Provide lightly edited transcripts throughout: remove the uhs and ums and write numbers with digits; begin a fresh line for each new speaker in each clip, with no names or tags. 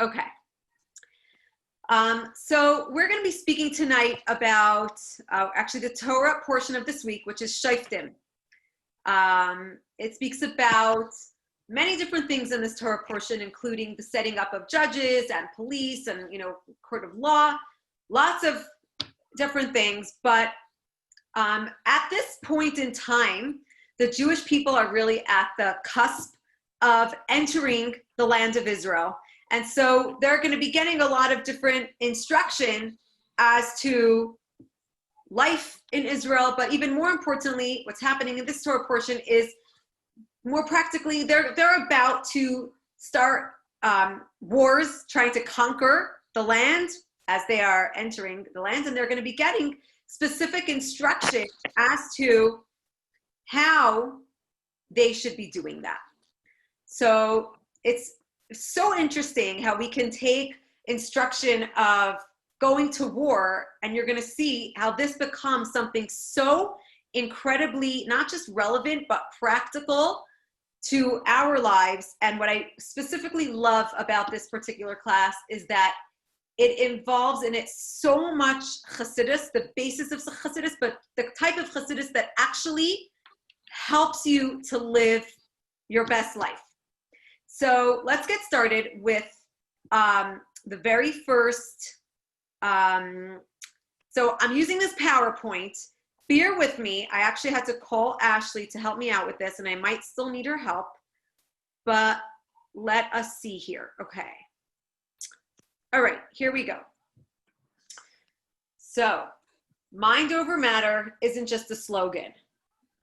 Okay. So we're going to be speaking tonight about actually the Torah portion of this week, which is Shoftim. It speaks about many different things in this Torah portion, including the setting up of judges and police and, court of law, lots of different things. But at this point in time, the Jewish people are really at the cusp of entering the land of Israel. And so they're going to be getting a lot of different instruction as to life in Israel. But even more importantly, what's happening in this Torah portion is more practically, they're about to start wars, trying to conquer the land as they are entering the land. And they're going to be getting specific instruction as to how they should be doing that. So it's so interesting how we can take instruction of going to war, and you're going to see how this becomes something so incredibly not just relevant but practical to our lives. And what I specifically love about this particular class is that it involves in it so much chassidus, the basis of chassidus, but the type of chassidus that actually helps you to live your best life. So let's get started with the very first. So I'm using this PowerPoint. Bear with me. I actually had to call Ashley to help me out with this, and I might still need her help. But let us see here. Okay. All right, here we go. So mind over matter isn't just a slogan.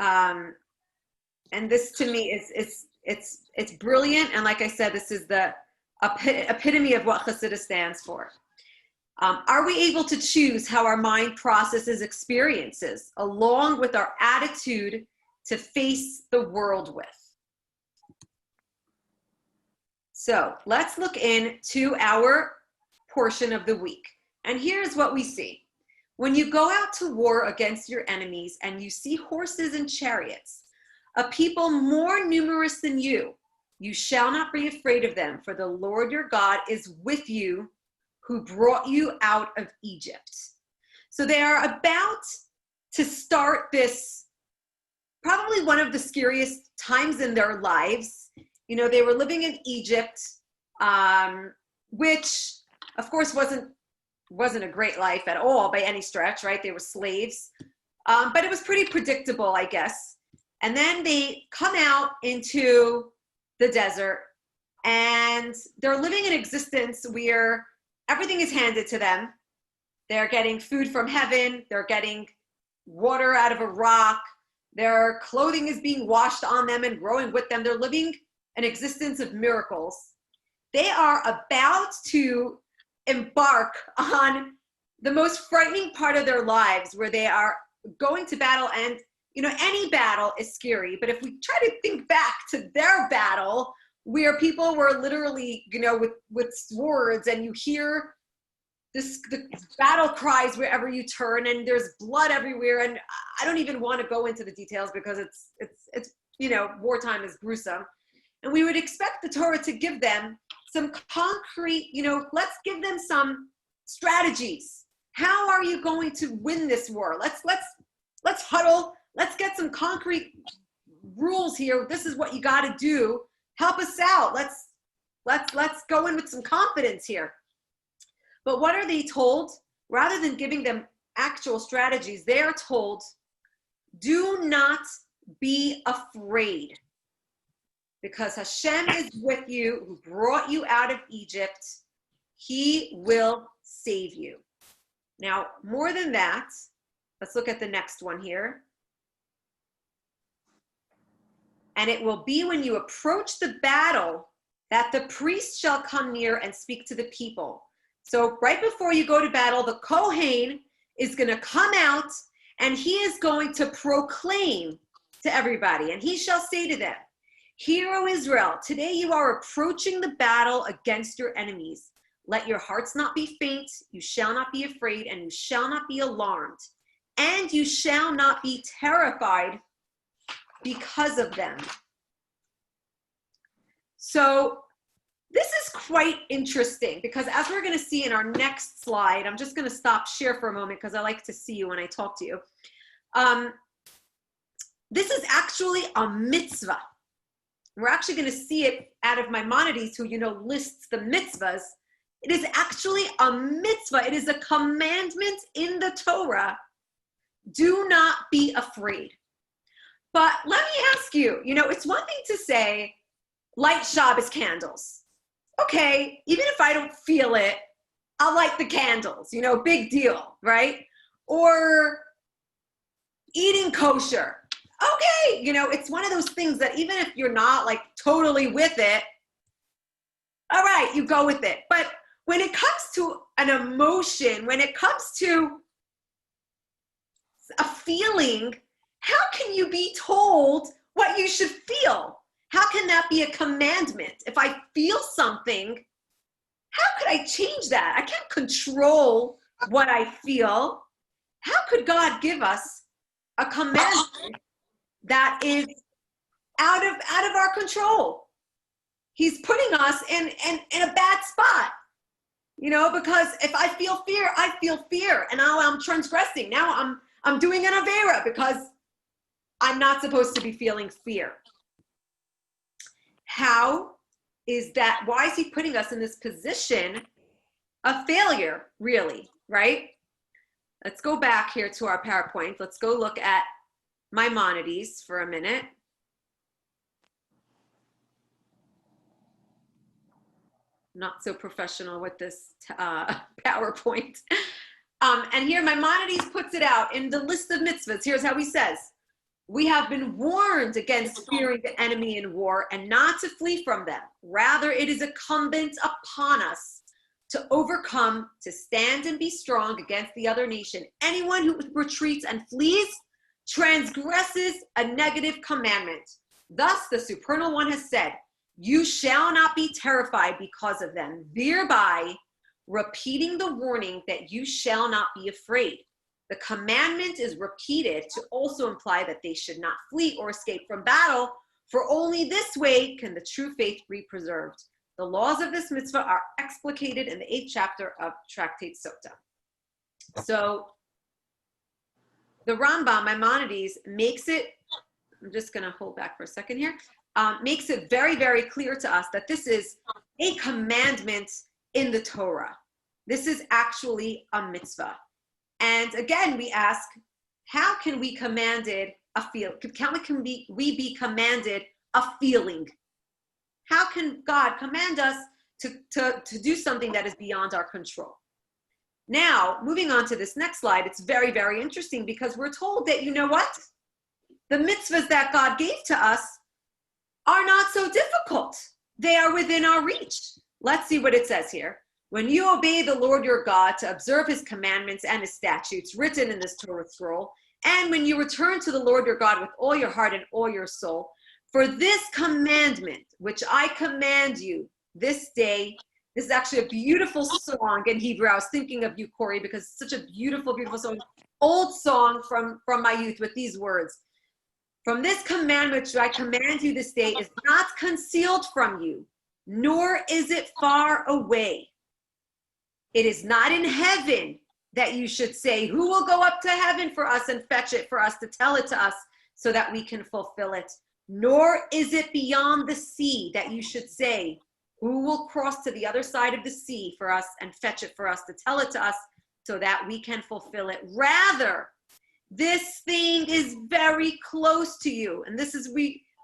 And this to me is it's brilliant. And like I said, this is the epitome of what Chassidus stands for. Are we able to choose how our mind processes experiences along with our attitude to face the world with? So let's look into our portion of the week. And here's what we see. When you go out to war against your enemies and you see horses and chariots, a people more numerous than you, you shall not be afraid of them, for the Lord your God is with you, who brought you out of Egypt. So they are about to start this, probably one of the scariest times in their lives. They were living in Egypt, which of course wasn't a great life at all by any stretch, right? They were slaves, but it was pretty predictable, I guess. And then they come out into the desert, and they're living an existence where everything is handed to them. They're getting food from heaven. They're getting water out of a rock. Their clothing is being washed on them and growing with them. They're living an existence of miracles. They are about to embark on the most frightening part of their lives, where they are going to battle. And any battle is scary, but if we try to think back to their battle, where people were literally, with swords, and you hear the battle cries wherever you turn, and there's blood everywhere, and I don't even want to go into the details because it's wartime is gruesome, and we would expect the Torah to give them some concrete, let's give them some strategies. How are you going to win this war? Let's huddle. Let's get some concrete rules here. This is what you got to do. Help us out. Let's go in with some confidence here. But what are they told? Rather than giving them actual strategies, they are told, do not be afraid, because Hashem is with you, who brought you out of Egypt. He will save you. Now, more than that, let's look at the next one here. And it will be when you approach the battle that the priest shall come near and speak to the people. So right before you go to battle, the Kohen is going to come out, and he is going to proclaim to everybody. And he shall say to them, Hear, O Israel, today you are approaching the battle against your enemies. Let your hearts not be faint. You shall not be afraid, and you shall not be alarmed. And you shall not be terrified because of them. So This is quite interesting because as we're going to see in our next slide, I'm just going to stop share for a moment because I like to see you when I talk to you. This is actually a mitzvah. We're actually going to see it out of Maimonides, who, lists the mitzvahs. It is actually a mitzvah. It is a commandment in the Torah. Do not be afraid. But let me ask you, it's one thing to say, light Shabbos candles. Okay, even if I don't feel it, I'll light the candles, big deal, right? Or eating kosher. Okay, it's one of those things that even if you're not like totally with it, all right, you go with it. But when it comes to an emotion, when it comes to a feeling, how can you be told what you should feel? How can that be a commandment? If I feel something, how could I change that? I can't control what I feel. How could God give us a commandment that is out of our control? He's putting us in a bad spot, because if I feel fear, I feel fear, and now I'm transgressing. Now I'm doing an avera because I'm not supposed to be feeling fear. How is that? Why is he putting us in this position of failure, really, right? Let's go back here to our PowerPoint. Let's go look at Maimonides for a minute. Not so professional with this PowerPoint. And here Maimonides puts it out in the list of mitzvahs. Here's how he says. We have been warned against fearing the enemy in war and not to flee from them. Rather, it is incumbent upon us to overcome, to stand and be strong against the other nation. Anyone who retreats and flees transgresses a negative commandment. Thus, the Supernal One has said, you shall not be terrified because of them, thereby repeating the warning that you shall not be afraid. The commandment is repeated to also imply that they should not flee or escape from battle, for only this way can the true faith be preserved. The laws of this mitzvah are explicated in the 8th chapter of Tractate Sota. So the Rambam, Maimonides, makes it, I'm just going to hold back for a second here, makes it very, very clear to us that this is a commandment in the Torah. This is actually a mitzvah. And again, we ask, how can we commanded a feel? Can we be commanded a feeling? How can God command us to do something that is beyond our control? Now, moving on to this next slide, it's very, very interesting because we're told that, you know what? The mitzvahs that God gave to us are not so difficult. They are within our reach. Let's see what it says here. When you obey the Lord your God to observe his commandments and his statutes written in this Torah scroll, and when you return to the Lord your God with all your heart and all your soul, for this commandment, which I command you this day, this is actually a beautiful song in Hebrew. I was thinking of you, Corey, because it's such a beautiful, beautiful song. Old song from my youth with these words. From this commandment which I command you this day is not concealed from you, nor is it far away. It is not in heaven that you should say, who will go up to heaven for us and fetch it for us to tell it to us so that we can fulfill it. Nor is it beyond the sea that you should say, who will cross to the other side of the sea for us and fetch it for us to tell it to us so that we can fulfill it. Rather, this thing is very close to you. And this is,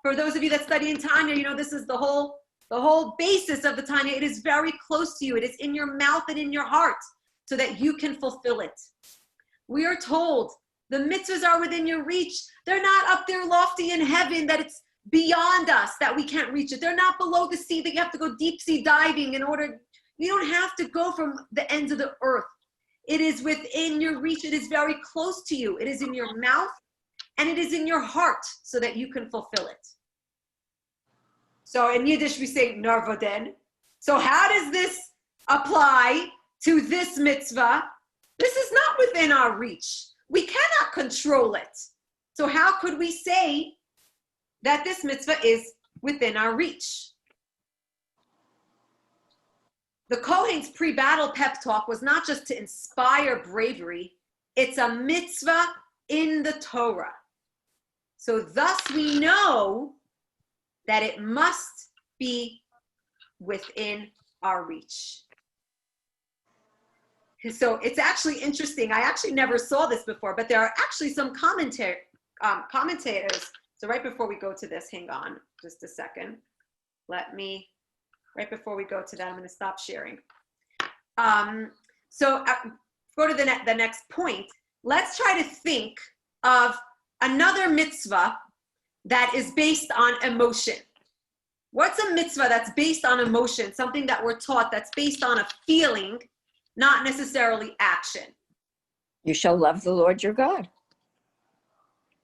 for those of you that study in Tanya, this is the whole basis of the Tanya. It is very close to you. It is in your mouth and in your heart so that you can fulfill it. We are told the mitzvahs are within your reach. They're not up there lofty in heaven that it's beyond us, that we can't reach it. They're not below the sea that you have to go deep sea diving in order. You don't have to go from the ends of the earth. It is within your reach. It is very close to you. It is in your mouth and it is in your heart so that you can fulfill it. So in Yiddish, we say narvoden. So how does this apply to this mitzvah? This is not within our reach. We cannot control it. So how could we say that this mitzvah is within our reach? the Kohen's pre-battle pep talk was not just to inspire bravery, it's a mitzvah in the Torah. So thus we know that it must be within our reach. So it's actually interesting. I actually never saw this before, but there are actually some commentators. So right before we go to this, hang on just a second. Right before we go to that, I'm going to stop sharing. So go to the next point. Let's try to think of another mitzvah that is based on emotion. What's a mitzvah that's based on emotion? Something that we're taught that's based on a feeling, not necessarily action.
You shall love the Lord your God.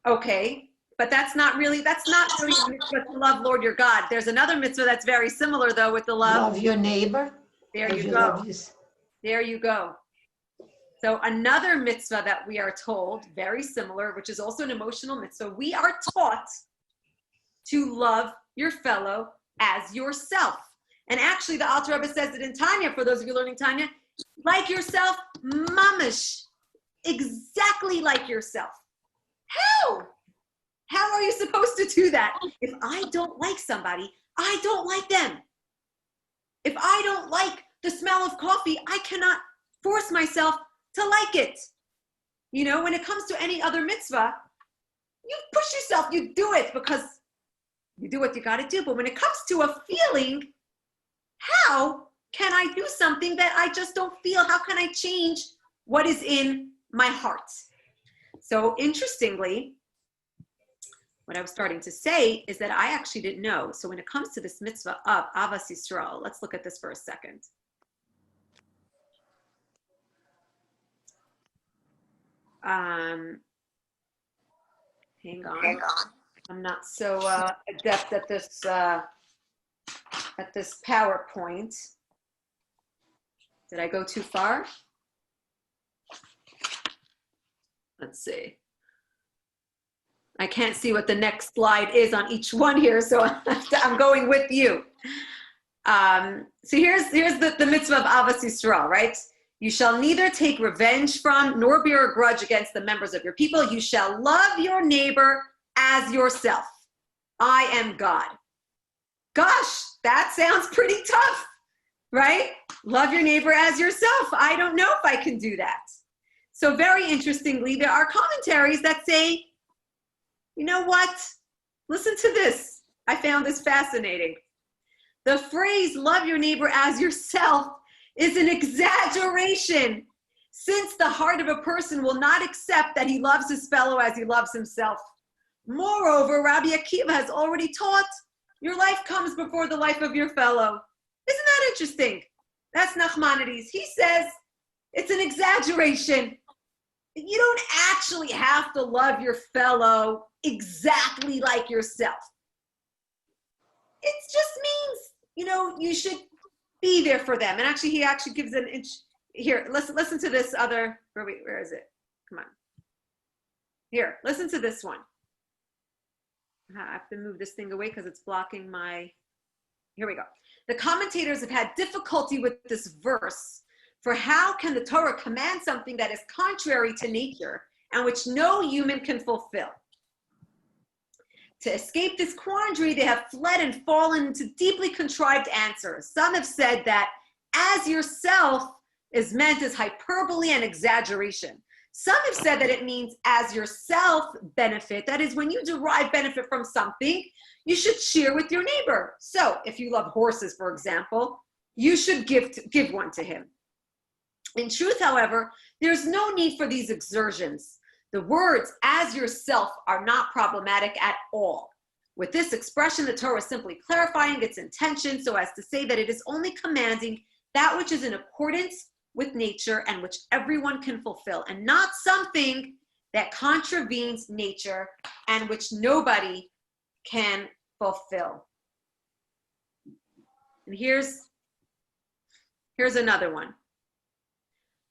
Okay, but that's not really a mitzvah to love Lord your God. There's another mitzvah that's very similar though with the love.
Love your neighbor.
There you go. There you go. So another mitzvah that we are told, very similar, which is also an emotional mitzvah, we are taught to love your fellow as yourself. And actually the Alter Rebbe says it in Tanya, for those of you learning Tanya, like yourself, mamish, exactly like yourself. How? How are you supposed to do that? If I don't like somebody, I don't like them. If I don't like the smell of coffee, I cannot force myself to like it. You know, when it comes to any other mitzvah, you push yourself, you do it because you do what you got to do. But when it comes to a feeling, how can I do something that I just don't feel? How can I change what is in my heart? So interestingly, what I was starting to say is that I actually didn't know. So when it comes to this mitzvah of Avas Yisrael, let's look at this for a second. Hang on. I'm not so adept at this PowerPoint. Did I go too far? Let's see. I can't see what the next slide is on each one here, so I'm going with you. So here's the mitzvah of Avas Yisrael, right? You shall neither take revenge from nor bear a grudge against the members of your people. You shall love your neighbor as yourself. I am God. Gosh, that sounds pretty tough, right? Love your neighbor as yourself. I don't know if I can do that. So very interestingly, there are commentaries that say, you know what? Listen to this. I found this fascinating. The phrase, love your neighbor as yourself, is an exaggeration, since the heart of a person will not accept that he loves his fellow as he loves himself. Moreover, Rabbi Akiva has already taught, your life comes before the life of your fellow. Isn't that interesting? That's Nachmanides. He says it's an exaggeration. You don't actually have to love your fellow exactly like yourself. It just means, you know, you should be there for them. And actually, he actually gives an inch. Here, listen to this other, where is it? Come on. Here, listen to this one. I have to move this thing away because it's blocking my, here we go. The commentators have had difficulty with this verse for how can the Torah command something that is contrary to nature and which no human can fulfill. To escape this quandary, they have fled and fallen into deeply contrived answers. Some have said that as yourself is meant as hyperbole and exaggeration. Some have said that it means as yourself benefit. That is, when you derive benefit from something, you should share with your neighbor. So if you love horses, for example, you should give one to him. In truth, however, there's no need for these exertions. The words as yourself are not problematic at all. With this expression, the Torah is simply clarifying its intention so as to say that it is only commanding that which is in accordance with nature and which everyone can fulfill, and not something that contravenes nature and which nobody can fulfill. And here's another one.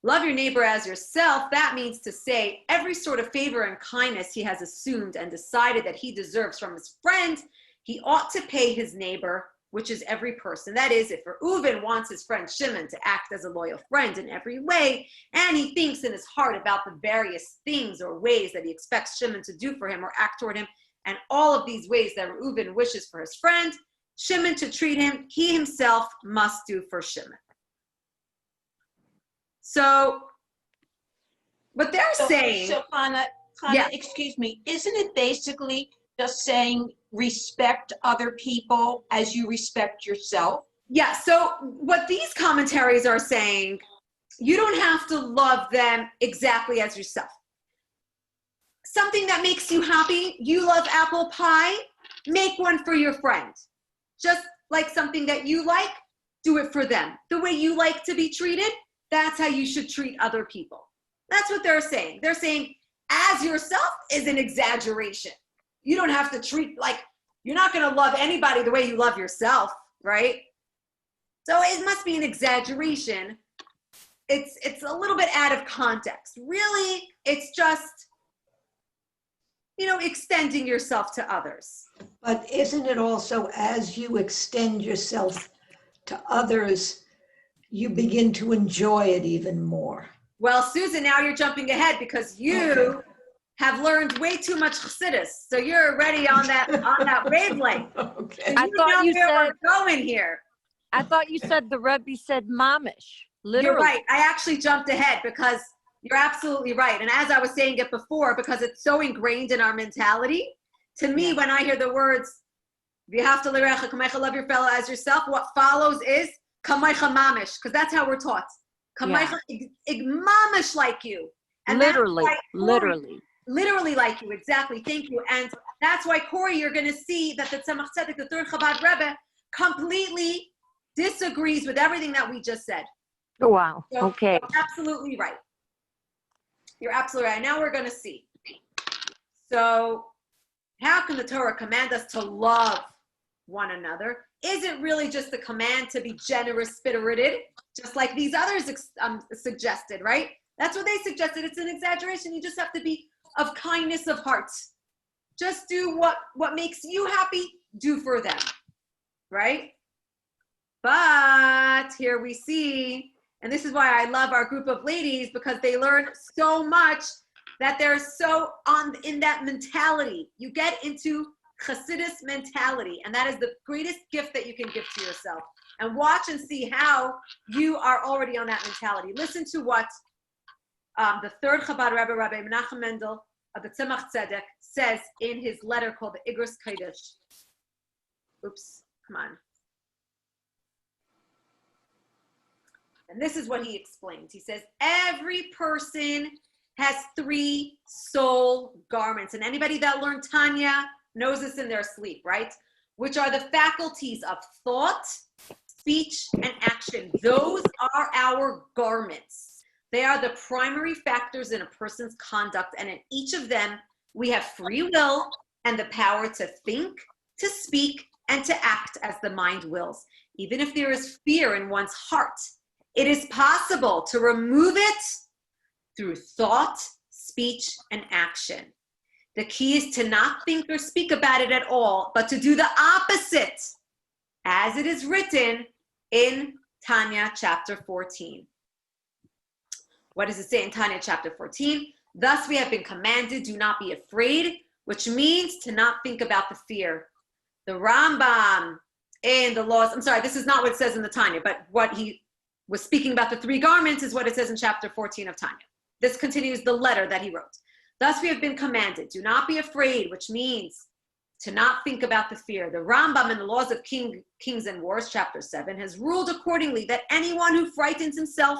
Love your neighbor as yourself. That means to say every sort of favor and kindness he has assumed and decided that he deserves from his friend, he ought to pay his neighbor which is every person. That is, if Reuven wants his friend Shimon to act as a loyal friend in every way, and he thinks in his heart about the various things or ways that he expects Shimon to do for him or act toward him, and all of these ways that Reuven wishes for his friend Shimon to treat him, he himself must do for Shimon. So, what they're saying...
So, Hannah,
Yeah.
excuse me, isn't it basically just saying respect other people as you respect yourself?
Yeah, so what these commentaries are saying, you don't have to love them exactly as yourself. Something that makes you happy, you love apple pie, make one for your friend. Just like something that you like, do it for them. The way you like to be treated, that's how you should treat other people. That's what they're saying. They're saying as yourself is an exaggeration. You don't have to treat, like, you're not going to love anybody the way you love yourself, right? So it must be an exaggeration. It's a little bit out of context. Really, it's just, extending yourself to others.
But isn't it also as you extend yourself to others, you begin to enjoy it even more?
Well, Susan, now you're jumping ahead because you have learned way too much Chassidus. So you're already on that wavelength.
Okay.
I thought you
where
said-
we're going here.
I thought you said the Rebbe said mamish. Literally.
You're right. I actually jumped ahead because you're absolutely right. And as I was saying it before, because it's so ingrained in our mentality, to me, when I hear the words, you have to love your fellow as yourself, what follows is kamaycha mamish, because that's how we're taught. Kamaycha mamish like you. And
Literally,
literally like you, exactly. Thank you. And that's why, Corey, you're going to see that the Tzemach Tzedek, the third Chabad Rebbe, completely disagrees with everything that we just said.
Wow.
So
Okay.
You're absolutely right. You're absolutely right. Now we're going to see. So how can the Torah command us to love one another? Is it really just the command to be generous spirited, just like these others suggested, right? That's what they suggested. It's an exaggeration. You just have to be of kindness of heart. Just do what makes you happy, do for them, right? But here we see, and this is why I love our group of ladies, because they learn so much that they're so in that mentality. You get into Chassidus mentality, and that is the greatest gift that you can give to yourself. And watch and see how you are already on that mentality. Listen to what the third Chabad Rebbe, Rabbi Menachem Mendel of the Tzemach Tzedek, says in his letter called the Igros Kodesh. Oops, come on. And this is what he explains. He says, every person has 3 soul garments. And anybody that learned Tanya knows this in their sleep, right? Which are the faculties of thought, speech, and action. Those are our garments. They are the primary factors in a person's conduct. And in each of them, we have free will and the power to think, to speak, and to act as the mind wills. Even if there is fear in one's heart, it is possible to remove it through thought, speech, and action. The key is to not think or speak about it at all, but to do the opposite, as it is written in Tanya chapter 14. What does it say in Tanya chapter 14? Thus we have been commanded, do not be afraid, which means to not think about the fear. The Rambam in the laws, I'm sorry, this is not what it says in the Tanya, but what he was speaking about the 3 garments is what it says in chapter 14 of Tanya. This continues the letter that he wrote. Thus we have been commanded, do not be afraid, which means to not think about the fear. The Rambam in the Laws of Kings and Wars, chapter 7, has ruled accordingly that anyone who frightens himself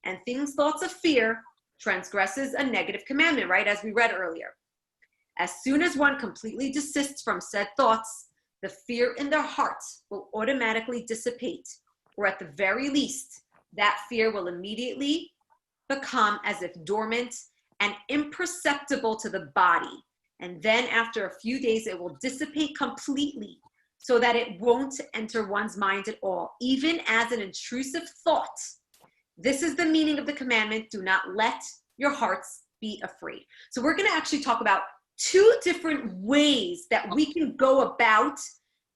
and thinks thoughts of fear transgresses a negative commandment, right? As we read earlier. As soon as one completely desists from said thoughts, the fear in their hearts will automatically dissipate, or at the very least, that fear will immediately become as if dormant and imperceptible to the body. And then after a few days, it will dissipate completely so that it won't enter one's mind at all, even as an intrusive thought. This is the meaning of the commandment, do not let your hearts be afraid. So we're going to actually talk about 2 different ways that we can go about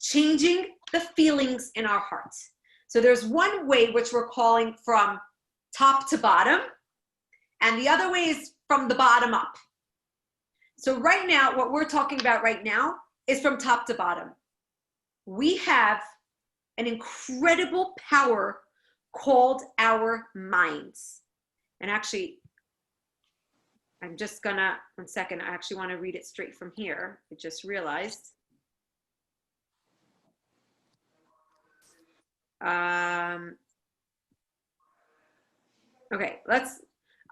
changing the feelings in our hearts. So there's one way which we're calling from top to bottom, and the other way is from the bottom up. So right now, what we're talking about right now is from top to bottom. We have an incredible power called our minds. And actually, I'm just gonna, 1 second, I actually want to read it straight from here. I just realized. Okay,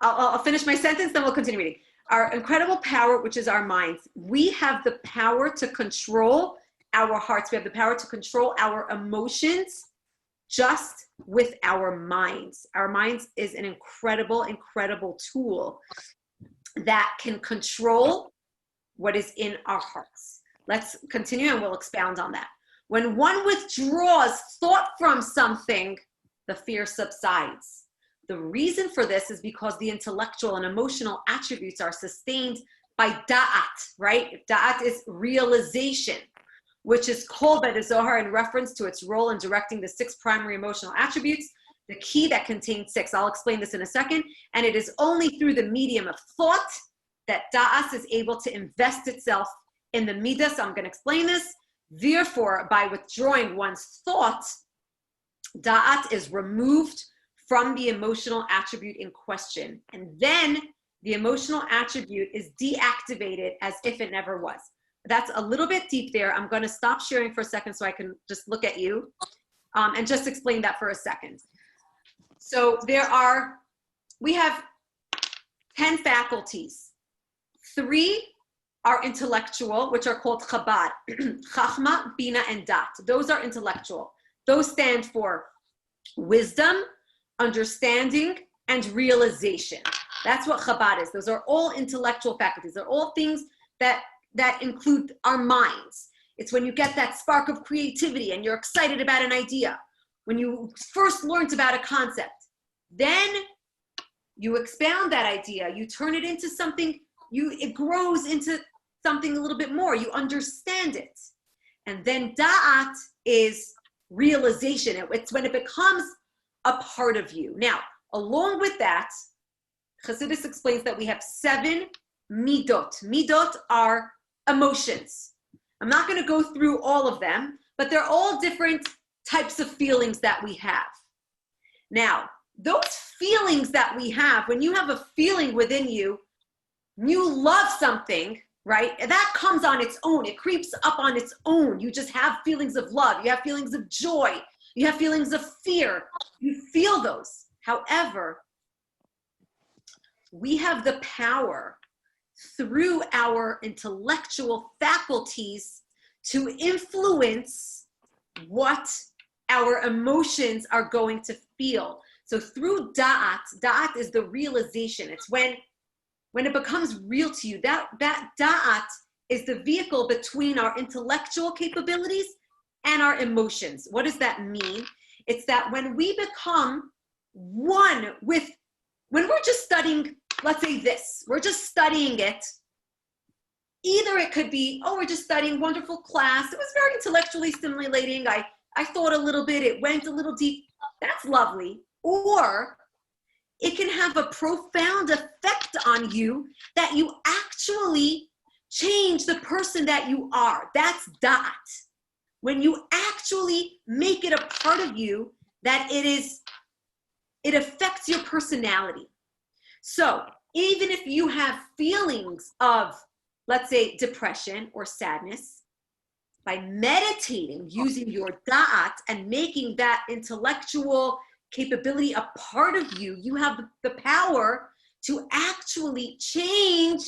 I'll finish my sentence, then we'll continue reading. Our incredible power, which is our minds. We have the power to control our hearts. We have the power to control our emotions just with our minds. Our minds is an incredible, incredible tool that can control what is in our hearts. Let's continue and we'll expound on that. When one withdraws thought from something, the fear subsides. The reason for this is because the intellectual and emotional attributes are sustained by da'at, right? Da'at is realization, which is called by the Zohar in reference to its role in directing the 6 primary emotional attributes, the key that contains 6. I'll explain this in a second. And it is only through the medium of thought that da'at is able to invest itself in the midas. I'm going to explain this. Therefore, by withdrawing one's thought, da'at is removed from the emotional attribute in question. And then the emotional attribute is deactivated as if it never was. That's a little bit deep there. I'm going to stop sharing for a second so I can just look at you and just explain that for a second. So we have 10 faculties. 3 are intellectual, which are called chabad, chachma, bina, and dat. Those are intellectual. Those stand for wisdom, understanding, and realization. That's what Chabad is. Those are all intellectual faculties. They're all things that include our minds. It's when you get that spark of creativity and you're excited about an idea. When you first learned about a concept, then you expound that idea. You turn it into something, it grows into something a little bit more. You understand it. And then da'at is realization. It's when it becomes a part of you. Now, along with that, Chassidus explains that we have 7 midot. Midot are emotions. I'm not going to go through all of them, but they're all different types of feelings that we have. Now, those feelings that we have, when you have a feeling within you, you love something, right? That comes on its own. It creeps up on its own. You just have feelings of love. You have feelings of joy. You have feelings of fear. You feel those. However, we have the power through our intellectual faculties to influence what our emotions are going to feel. So through da'at is the realization. It's when it becomes real to you. That da'at is the vehicle between our intellectual capabilities and our emotions. What does that mean? It's that when we become one with, when we're just studying, let's say this, we're just studying it, either it could be, oh, we're just studying, wonderful class, it was very intellectually stimulating, I thought a little bit, it went a little deep, that's lovely. Or it can have a profound effect on you that you actually change the person that you are. That's da'at. When you actually make it a part of you, that it affects your personality. So even if you have feelings of, let's say, depression or sadness, by meditating, using your da'at and making that intellectual capability a part of you, you have the power to actually change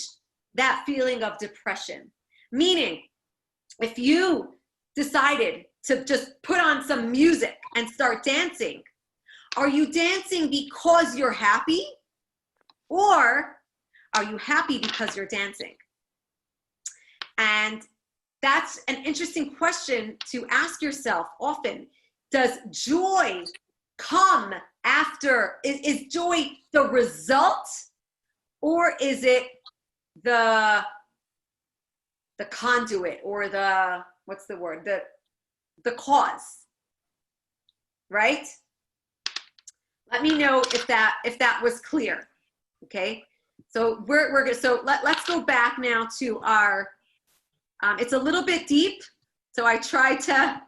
that feeling of depression. Meaning, if you decided to just put on some music and start dancing, are you dancing because you're happy? Or are you happy because you're dancing? And that's an interesting question to ask yourself often. Does joy come after? Is joy the result? Or is it the conduit, or the, what's the word? the cause, right? Let me know if that was clear. Okay, so we're gonna, so let's go back now to our, it's a little bit deep, so I tried to,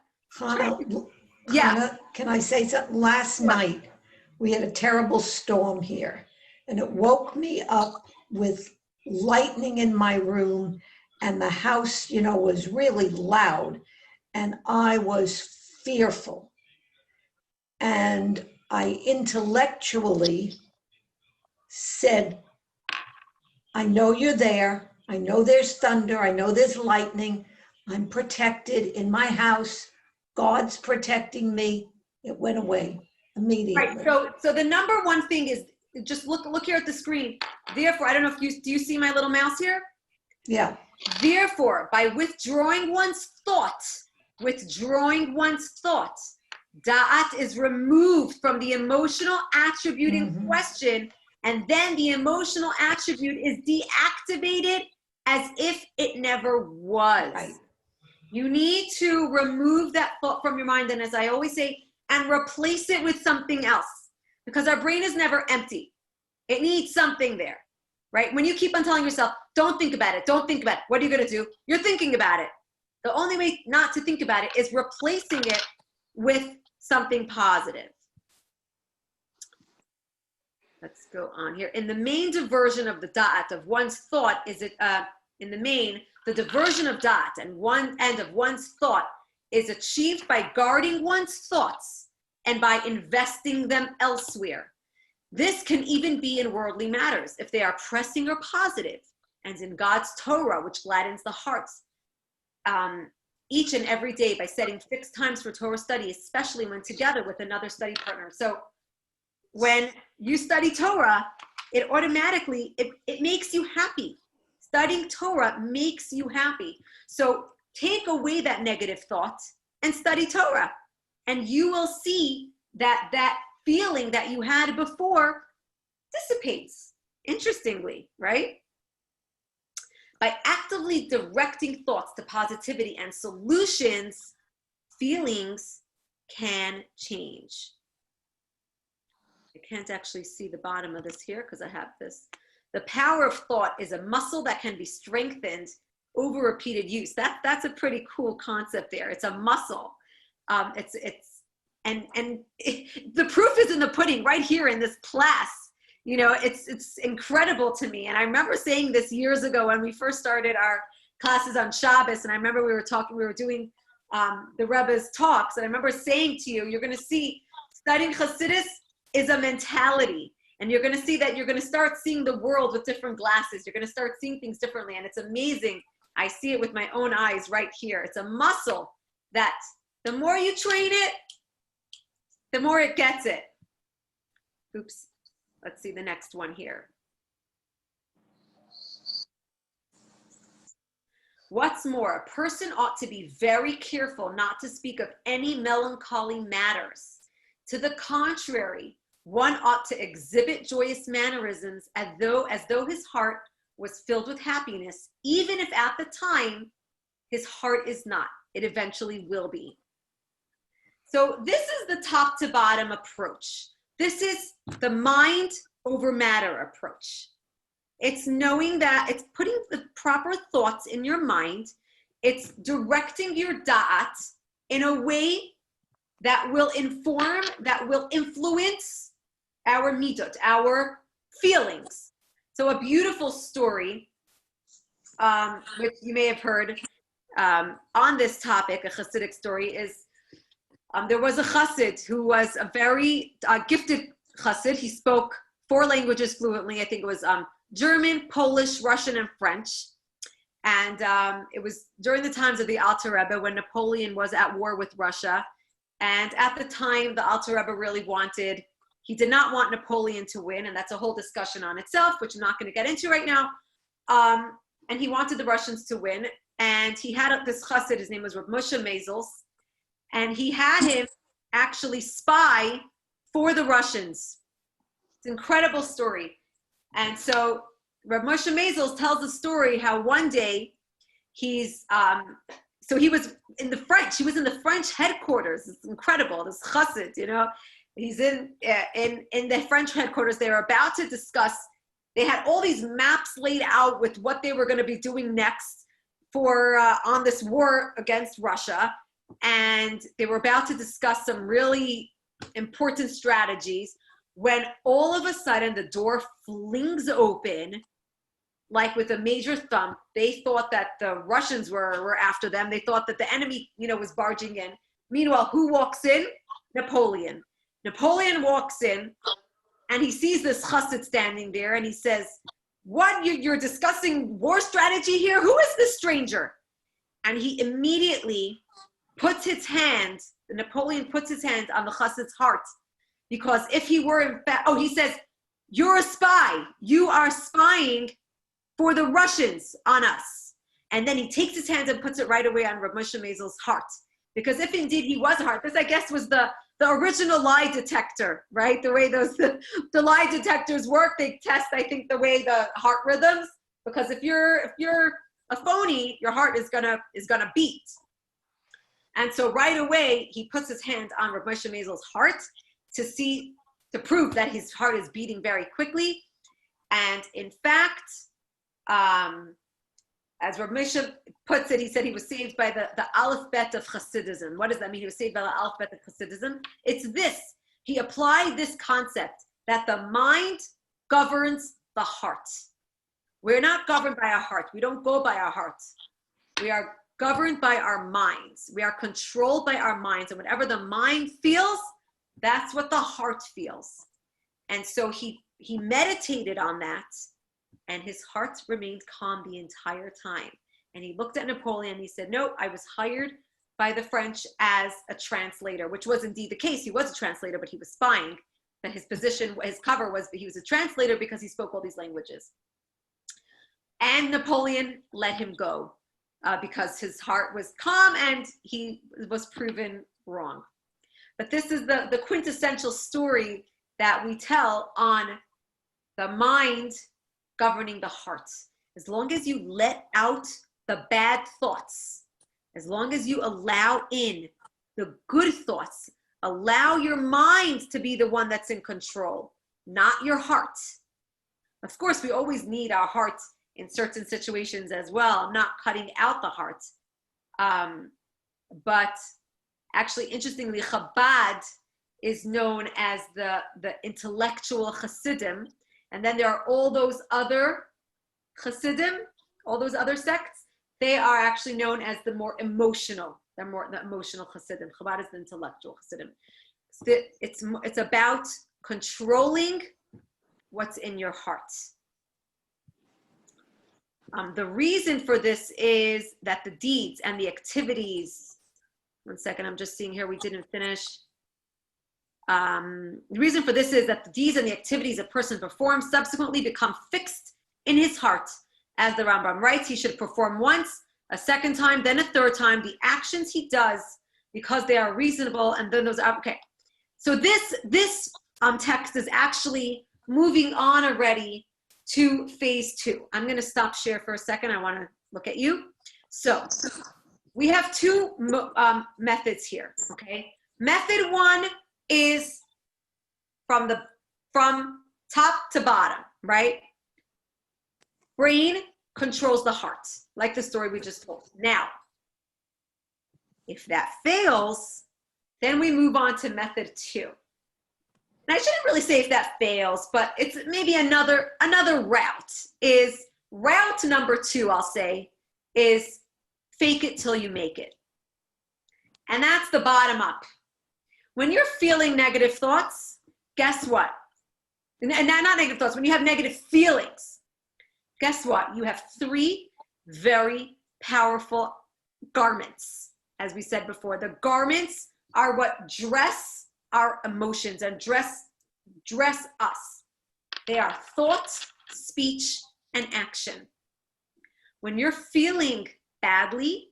yeah.
Hannah, can I say something? Last night, we had a terrible storm here, and it woke me up with lightning in my room, and the house, was really loud, and I was fearful. And I intellectually said, I know you're there. I know there's thunder. I know there's lightning. I'm protected in my house. God's protecting me. It went away immediately.
Right. So the number one thing is just look here at the screen. Therefore, I don't know if do you see my little mouse here?
Yeah.
Therefore, by withdrawing one's thought, da'at is removed from the emotional attribute in question, and then the emotional attribute is deactivated as if it never was.
Right.
You need to remove that thought from your mind, and as I always say, and replace it with something else, because our brain is never empty. It needs something there, right? When you keep on telling yourself, don't think about it, what are you going to do? You're thinking about it. The only way not to think about it is replacing it with something positive. Let's go on here. In the main diversion of the da'at of one's thought is it, in the main, the diversion of da'at and one end of one's thought is achieved by guarding one's thoughts and by investing them elsewhere. This can even be in worldly matters if they are pressing or positive, and in God's Torah, which gladdens the hearts, each and every day by setting fixed times for Torah study, especially when together with another study partner. So when you study Torah, it automatically, it makes you happy. Studying Torah makes you happy. So take away that negative thought and study Torah, and you will see that feeling that you had before dissipates, interestingly, right? By actively directing thoughts to positivity and solutions, feelings can change. I can't actually see the bottom of this here because I have this. The power of thought is a muscle that can be strengthened over repeated use. That's a pretty cool concept there. It's a muscle. The proof is in the pudding right here in this class. It's incredible to me. And I remember saying this years ago when we first started our classes on Shabbos. And I remember we were doing the Rebbe's talks. And I remember saying to you, you're going to see studying Chassidus is a mentality. And you're going to see that you're going to start seeing the world with different glasses. You're going to start seeing things differently. And it's amazing. I see it with my own eyes right here. It's a muscle that the more you train it, the more it gets it. Oops. Let's see the next one here. What's more, a person ought to be very careful not to speak of any melancholy matters. To the contrary, one ought to exhibit joyous mannerisms as though his heart was filled with happiness, even if at the time his heart is not. It eventually will be. So this is the top to bottom approach. This is the mind over matter approach. It's knowing that it's putting the proper thoughts in your mind. It's directing your da'at in a way that will inform, that will influence our midot, our feelings. So a beautiful story, which you may have heard on this topic, a Hasidic story, is there was a Chassid who was a very gifted Chassid. He spoke 4 languages fluently. I think it was German, Polish, Russian, and French. And it was during the times of the Alter Rebbe when Napoleon was at war with Russia. And at the time, the Alter Rebbe he did not want Napoleon to win, and that's a whole discussion on itself, which I'm not going to get into right now. And he wanted the Russians to win. And he had this chassid, his name was Rav Moshe Meisels, and he had him actually spy for the Russians. It's an incredible story. And so Rav Moshe Meisels tells the story how one day he's so he was in the French headquarters. It's incredible, this chassid, he's in the French headquarters. They were about to discuss, they had all these maps laid out with what they were going to be doing next for on this war against Russia. And they were about to discuss some really important strategies when all of a sudden the door flings open, like with a major thump. They thought that the Russians were after them. They thought that the enemy, was barging in. Meanwhile, who walks in? Napoleon. Napoleon walks in and he sees this chassid standing there and he says, what, you're discussing war strategy here? Who is this stranger? And he immediately Napoleon puts his hand on the chassid's heart, because if he were in fact, he says, you're a spy. You are spying for the Russians on us. And then he takes his hand and puts it right away on Rav Moshe Maisel's heart. Because if indeed he was a heart, this I guess was the original lie detector, right? The way the lie detectors work, they test, I think, the way the heart rhythms. Because if you're a phony, your heart is gonna beat. And so right away, he puts his hand on Rav Moshe Maisel's heart to prove that his heart is beating very quickly. And in fact, as Rav Moshe puts it, he said he was saved by the alphabet of Hasidism. What does that mean? He was saved by the alphabet of Hasidism. It's this. He applied this concept that the mind governs the heart. We're not governed by our heart. We don't go by our hearts. We are governed by our minds. We are controlled by our minds. And whatever the mind feels, that's what the heart feels. And so he meditated on that, and his heart remained calm the entire time. And he looked at Napoleon and he said, no, I was hired by the French as a translator, which was indeed the case. He was a translator, but he was spying. But his position, his cover was that he was a translator because he spoke all these languages. And Napoleon let him go because his heart was calm and he was proven wrong. But this is the quintessential story that we tell on the mind governing the heart. As long as you let out the bad thoughts, as long as you allow in the good thoughts, allow your mind to be the one that's in control, not your heart. Of course, we always need our heart in certain situations as well. I'm not cutting out the heart. But actually, interestingly, Chabad is known as the intellectual Hasidim. And then there are all those other Hasidim, all those other sects. They are actually known as the emotional Hasidim. Chabad is the intellectual Hasidim. It's about controlling what's in your heart. The reason for this is that the deeds and the activities, one second, I'm just seeing here, we didn't finish. The reason for this is that the deeds and the activities a person performs subsequently become fixed in his heart. As the Rambam writes, he should perform once, a second time, then a third time, the actions he does because they are reasonable, and then those are, okay. So this text is actually moving on already to phase 2. I'm going to stop share for a second. I want to look at you. So we have two methods here, okay? Method 1 is from top to bottom, right? Brain controls the heart, like the story we just told. Now, if that fails, then we move on to method 2. And I shouldn't really say if that fails, but it's maybe another route. Is route number 2, I'll say, is fake it till you make it. And that's the bottom up. When you're feeling negative thoughts, guess what? And not negative thoughts, when you have negative feelings, guess what? You have 3 very powerful garments. As we said before, the garments are what dress our emotions and dress us. They are thought, speech, and action. When you're feeling badly,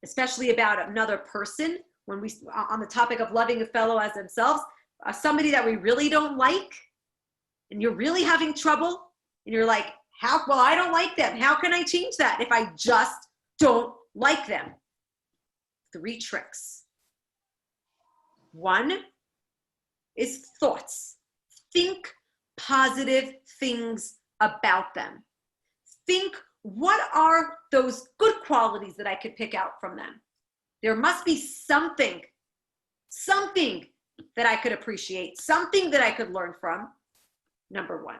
especially about another person, when we on the topic of loving a fellow as themselves, somebody that we really don't like, and you're really having trouble, and you're like, I don't like them. How can I change that if I just don't like them? 3 tricks. One is thoughts. Think positive things about them. Think, what are those good qualities that I could pick out from them? There must be something that I could appreciate, something that I could learn from. Number 1.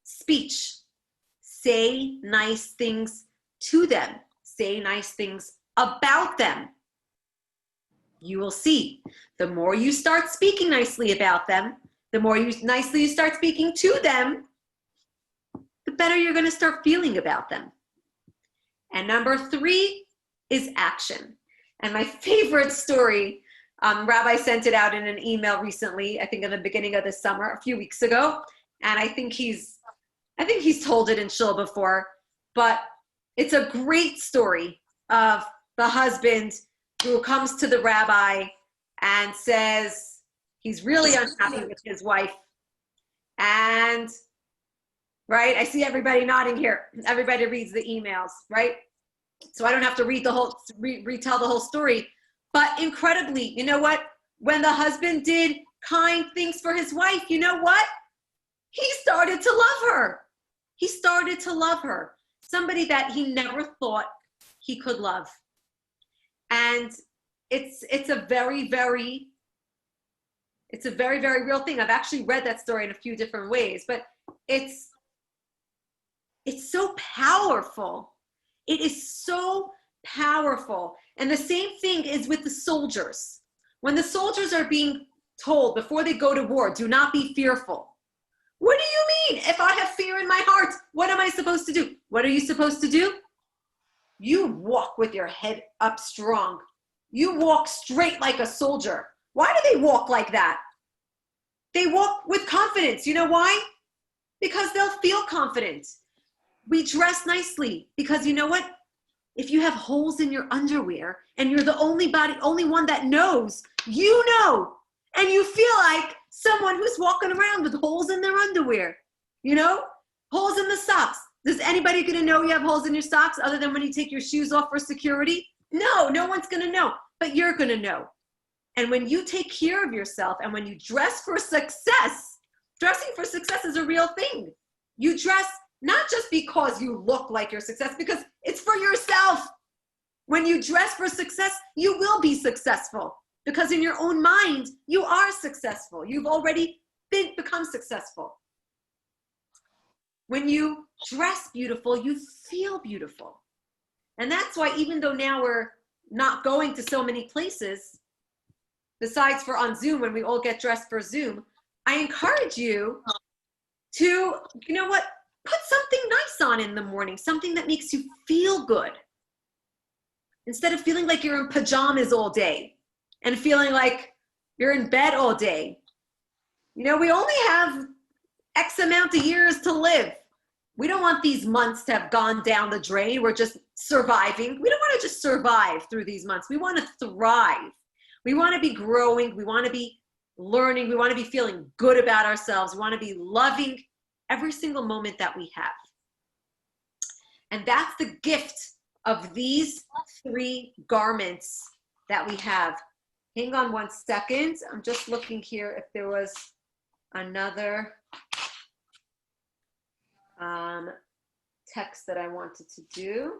Speech. Say nice things to them. Say nice things about them. You will see, the more you start speaking nicely about them, the more nicely you start speaking to them, the better you're going to start feeling about them. And number 3 is action. And my favorite story, Rabbi sent it out in an email recently, I think in the beginning of the summer, a few weeks ago. And I think he's told it in Shul before, but it's a great story of the husband who comes to the rabbi and says he's really unhappy with his wife. And, right, I see everybody nodding here. Everybody reads the emails, right? So I don't have to retell the whole story. But incredibly, you know what? When the husband did kind things for his wife, you know what? He started to love her. He started to love her. Somebody that he never thought he could love. And it's a very, very real thing. I've actually read that story in a few different ways, but it's so powerful. It is so powerful. And the same thing is with the soldiers. When the soldiers are being told before they go to war, do not be fearful. What do you mean? If I have fear in my heart, what am I supposed to do? What are you supposed to do? You walk with your head up strong. You walk straight like a soldier. Why do they walk like that? They walk with confidence. You know why? Because they'll feel confident. We dress nicely because you know what? If you have holes in your underwear and you're the only one that knows, you know, and you feel like someone who's walking around with holes in their underwear, you know, holes in the socks. Is anybody going to know you have holes in your socks other than when you take your shoes off for security? No, no one's going to know, but you're going to know. And when you take care of yourself and when you dress for success, dressing for success is a real thing. You dress not just because you look like your success, because it's for yourself. When you dress for success, you will be successful because in your own mind, you are successful. You've already become successful. When you dress beautiful, you feel beautiful. And that's why even though now we're not going to so many places, besides for on Zoom when we all get dressed for Zoom, I encourage you to, you know what, put something nice on in the morning, something that makes you feel good. Instead of feeling like you're in pajamas all day and feeling like you're in bed all day. You know, we only have X amount of years to live. We don't want these months to have gone down the drain. We're just surviving. We don't want to just survive through these months. We want to thrive. We want to be growing. We want to be learning. We want to be feeling good about ourselves. We want to be loving every single moment that we have. And that's the gift of these 3 garments that we have. Hang on one second. I'm just looking here if there was another text that I wanted to do.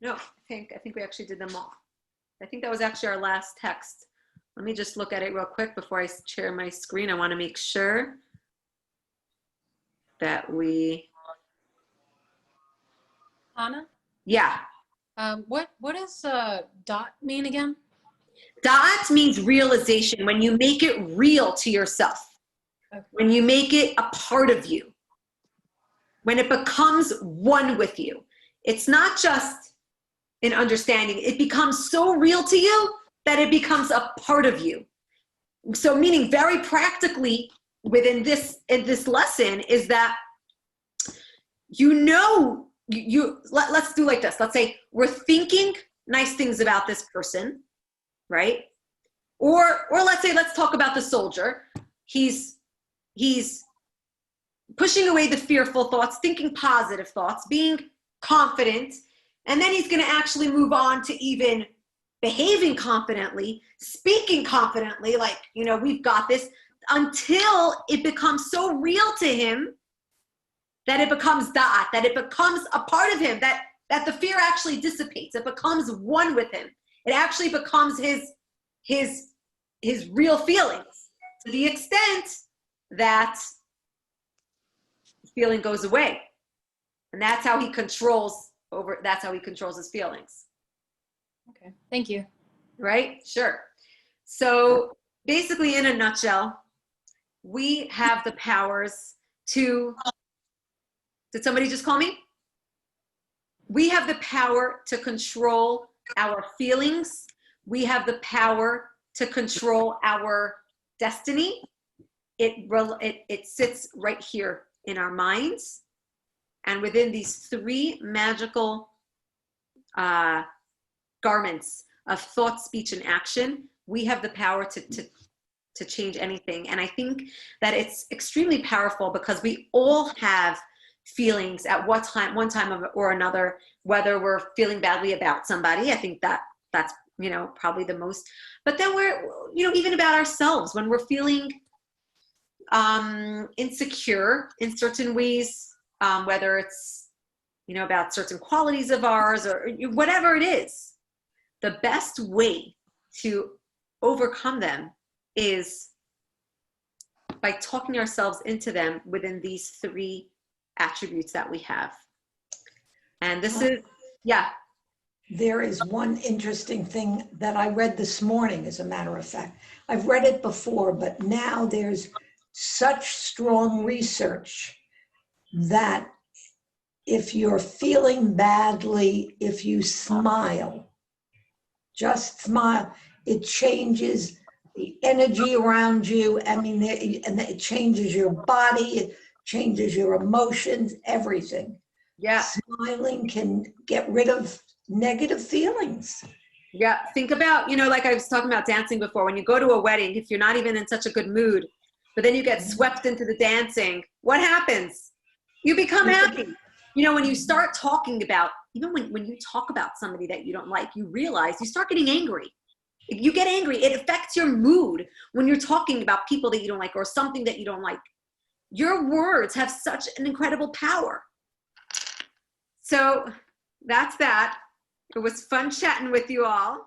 No, I think we actually did them all. I think that was actually our last text. Let me just look at it real quick before I share my screen. I want to make sure that we.
Anna?
Yeah.
What does dot mean again?
Dot means realization, when you make it real to yourself,
Okay.
when you make it a part of you, when it becomes one with you. It's not just an understanding. It becomes so real to you that it becomes a part of you. So meaning very practically within in this lesson is that, you know, let's do like this. Let's say we're thinking nice things about this person, right? Or let's say, let's talk about the soldier. He's pushing away the fearful thoughts, thinking positive thoughts, being confident. And then he's going to actually move on to even behaving confidently, speaking confidently, like, you know, we've got this, until it becomes so real to him that it becomes da'at, that it becomes a part of him, that the fear actually dissipates. It becomes one with him. It actually becomes his real feelings, to the extent that the feeling goes away. And that's how he controls his feelings.
Okay, thank you.
Right? Sure. So basically, in a nutshell, we have the powers to, did somebody just call me? We have the power to control our feelings. We have the power to control our destiny. It sits right here in our minds. And within these three magical garments of thought, speech, and action, we have the power to change anything. And I think that it's extremely powerful because we all have feelings at one time or another, whether we're feeling badly about somebody. I think that's, you know, probably the most, but then we're, you know, even about ourselves, when we're feeling insecure in certain ways, whether it's, you know, about certain qualities of ours or whatever it is, the best way to overcome them is by talking ourselves into them within these three attributes that we have. And this is, yeah.
There is one interesting thing that I read this morning, as a matter of fact. I've read it before, but now there's such strong research that if you're feeling badly, if you smile, just smile, it changes the energy around you. I mean, and it changes your body, it changes your emotions, everything.
Yeah.
Smiling can get rid of negative feelings.
Yeah. Think about, you know, like I was talking about dancing before, when you go to a wedding, if you're not even in such a good mood, but then you get swept into the dancing, what happens? You become happy. You know, when you start talking about, even when you talk about somebody that you don't like, you realize you start getting angry. You get angry. It affects your mood when you're talking about people that you don't like or something that you don't like. Your words have such an incredible power. So that's that. It was fun chatting with you all.